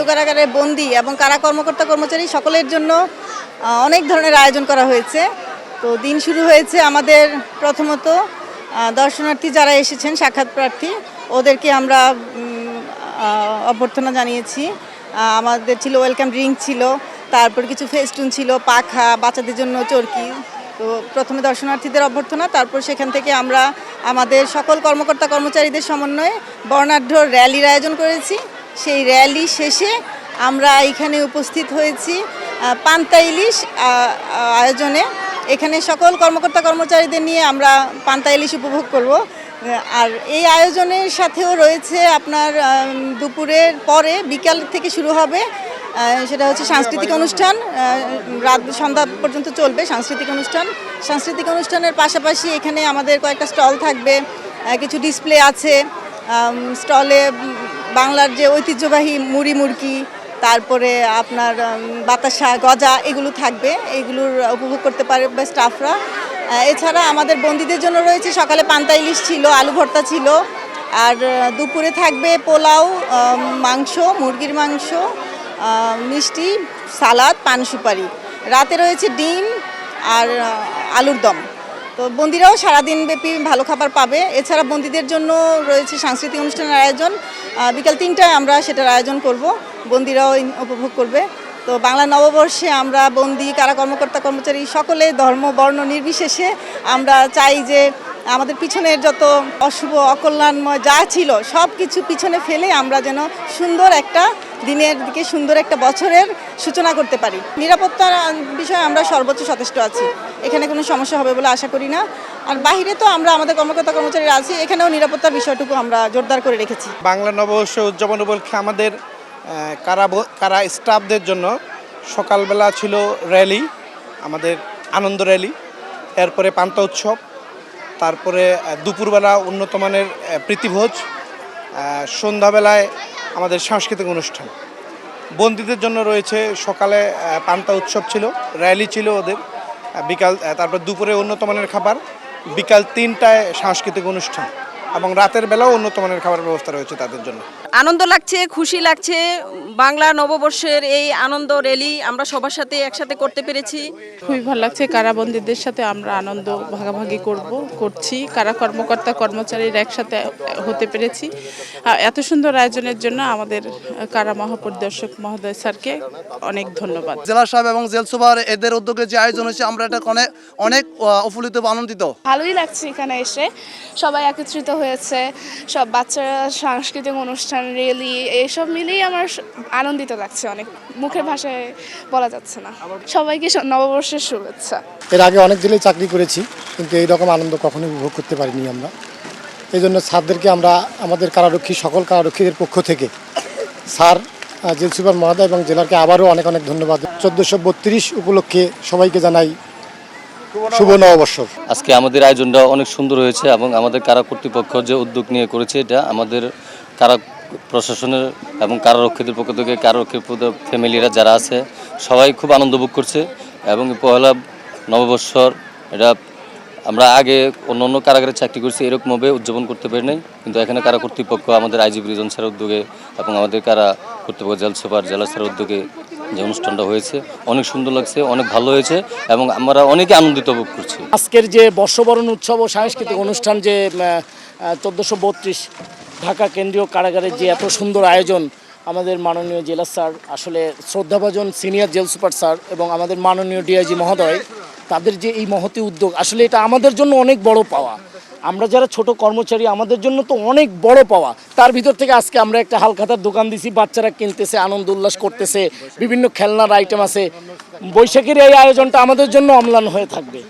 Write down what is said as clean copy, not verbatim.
কেন্দ্রীয় কারাগারের বন্দী এবং কারা কর্মকর্তা কর্মচারী সকলের জন্য অনেক ধরনের আয়োজন করা হয়েছে। তো দিন শুরু হয়েছে আমাদের প্রথমত দর্শনার্থী যারা এসেছেন সাক্ষাৎ প্রার্থী ওদেরকে আমরা অভ্যর্থনা জানিয়েছি। আমাদের ছিল ওয়েলকাম ড্রিঙ্ক ছিল, তারপর কিছু ফেস্টুন ছিল, পাখা, বাচ্চাদের জন্য চরকি। তো প্রথমে দর্শনার্থীদের অভ্যর্থনা, তারপর সেখান থেকে আমরা আমাদের সকল কর্মকর্তা কর্মচারীদের সমন্বয়ে বর্ণাঢ্য র্যালির আয়োজন করেছি। সেই র্যালি শেষে আমরা এখানে উপস্থিত হয়েছি পান্তা ইলিশ আয়োজনে। এখানে সকল কর্মকর্তা কর্মচারীদের নিয়ে আমরা পান্তা ইলিশ উপভোগ করব। আর এই আয়োজনের সাথেও রয়েছে আপনার দুপুরের পরে বিকাল থেকে শুরু হবে, সেটা হচ্ছে সাংস্কৃতিক অনুষ্ঠান, রাত সন্ধ্যা পর্যন্ত চলবে সাংস্কৃতিক অনুষ্ঠান। সাংস্কৃতিক অনুষ্ঠানের পাশাপাশি এখানে আমাদের কয়েকটা স্টল থাকবে, কিছু ডিসপ্লে আছে। স্টলে বাংলার যে ঐতিহ্যবাহী মুড়ি মুড়কি, তারপরে আপনার বাতাসা, গজা এগুলো থাকবে, এইগুলোর উপভোগ করতে পারবে স্টাফরা। এছাড়া আমাদের বন্দীদের জন্য রয়েছে সকালে পান্তা ইলিশ ছিল, আলু ভর্তা ছিল, আর দুপুরে থাকবে পোলাও, মাংস, মুরগির মাংস, মিষ্টি, সালাদ, পান সুপারি। রাতে রয়েছে ডিম আর আলুর দম। তো বন্দীরাও সারাদিন ব্যাপী ভালো খাবার পাবে। এছাড়া বন্দীদের জন্য রয়েছে সাংস্কৃতিক অনুষ্ঠানের আয়োজন, বিকাল 3টায় আমরা সেটার আয়োজন করব, বন্দীরাও উপভোগ করবে। তো বাংলা নববর্ষে আমরা বন্দী, কারা কর্মকর্তা কর্মচারী সকলে ধর্ম বর্ণ নির্বিশেষে আমরা চাই যে আমাদের পিছনের যত অশুভ অকল্যাণময় যা ছিল সব কিছু পিছনে ফেলে আমরা যেন সুন্দর একটা দিনের দিকে, সুন্দর একটা বছরের সূচনা করতে পারি। নিরাপত্তার বিষয়ে আমরা সর্বোচ্চ সচেষ্ট আছি, এখানে কোনো সমস্যা হবে বলে আশা করি না। আর বাইরে তো আমরা আমাদের কর্মকর্তা কর্মচারীরা আছি, এখানেও নিরাপত্তার বিষয়টুকু আমরা জোরদার করে রেখেছি। বাংলা নববর্ষ উদযাপন উপলক্ষে আমাদের কারা স্টাফদের জন্য সকালবেলা ছিল র্যালি, আমাদের আনন্দ র্যালি, এরপরে পান্তা উৎসব, তারপরে দুপুরবেলা উন্নতমানের প্রীতিভোজ, সন্ধ্যাবেলায় আমাদের সাংস্কৃতিক অনুষ্ঠান। বন্দীদের জন্য রয়েছে সকালে পান্তা উৎসব ছিল, র্যালি ছিল ওদের, বিকাল, তারপর দুপুরে উন্নতমানের খাবার, বিকাল 3টায় সাংস্কৃতিক অনুষ্ঠান, এবং রাতের বেলাও উন্নতমানের খাবারের ব্যবস্থা রয়েছে তাদের জন্য। আনন্দ লাগছে, খুশি লাগছে। বাংলা নববর্ষের এই আনন্দ র্যালি আমরা সবার সাথে একসাথে করতে পেরেছি, খুবই ভালো লাগছে। কারাবন্দীদের সাথে আমরা আনন্দ ভাগাভাগি করছি, কারা কর্মকর্তা কর্মচারীরা একসাথে হতে পেরেছি। এত সুন্দর আয়োজনের জন্য আমাদের কারা মহাপরিদর্শক মহোদয় স্যারকে অনেক ধন্যবাদ। জেলা সাহেব এবং জেল সুপার এদের উদ্যোগে যে আয়োজন হয়েছে আমরা এটা অনেক অফুল্লিত আনন্দিত। ভালোই লাগছে এখানে এসে, সবাই একত্রিত হয়েছে, সব বাচ্চারা, সাংস্কৃতিক অনুষ্ঠান, রেলি, এইসব মিলেই আমার আনন্দিত লাগছে, অনেক মুখের ভাষায় বলা যাচ্ছে না। সবাইকে নববর্ষের শুভেচ্ছা। এর আগে অনেক জেলায় চাকরি করেছি, কিন্তু এইরকম আনন্দ কখনোই উপভোগ করতে পারিনি আমরা। এই জন্য স্যারদেরকে আমরা আমাদের কারারক্ষী, সকল কারারক্ষীদের পক্ষ থেকে স্যার, জেল সুপার মহোদয় এবং জেলাকে আবারও অনেক অনেক ধন্যবাদ। 1432 উপলক্ষে সবাইকে জানাই শুভ নববর্ষ। আজকে আমাদের আয়োজনটা অনেক সুন্দর হয়েছে এবং আমাদের কারা কর্তৃপক্ষ যে উদ্যোগ নিয়ে করেছে, এটা আমাদের কারা প্রশাসনের এবং কারারক্ষীদের পক্ষ থেকে কারারক্ষীর ফ্যামিলিরা যারা আছে সবাই খুব আনন্দ ভোগ করছে। এবং পহেলা নববর্ষর এটা আমরা আগে অন্য কারাগারে চাকরি করছি, এরকমভাবে উদযাপন করতে পারি নাই, কিন্তু এখানে কারা কর্তৃপক্ষ, আমাদের আইজিপি রিজন স্যারের উদ্যোগে এবং আমাদের কারা কর্তৃপক্ষ জেল সুপার, জেলা স্যারের উদ্যোগে যে অনুষ্ঠানটা হয়েছে অনেক সুন্দর লাগছে, অনেক ভালো হয়েছে এবং আমরা অনেকে আনন্দিত ভোগ করছি। আজকের যে বর্ষবরণ উৎসব ও সাংস্কৃতিক অনুষ্ঠান, যে 1432 ঢাকা কেন্দ্রীয় কারাগারের যে এত সুন্দর আয়োজন, আমাদের মাননীয় জেলা স্যার, আসলে শ্রদ্ধাভাজন সিনিয়র জেল সুপার স্যার এবং আমাদের মাননীয় ডিআইজি মহোদয়, তাদের যে এই মহতি উদ্যোগ, আসলে এটা আমাদের জন্য অনেক বড় পাওয়া। আমরা যারা ছোট কর্মচারী, আমাদের জন্য তো অনেক বড় পাওয়া। তার ভিতর থেকে আজকে আমরা একটা হালখাতার দোকান দিছি, বাচ্চারা কিনতেছে, আনন্দ উল্লাস করতেছে, বিভিন্ন খেলনার আইটেম আছে। বৈশাখীর এই আয়োজনটা আমাদের জন্য অম্লান হয়ে থাকবে।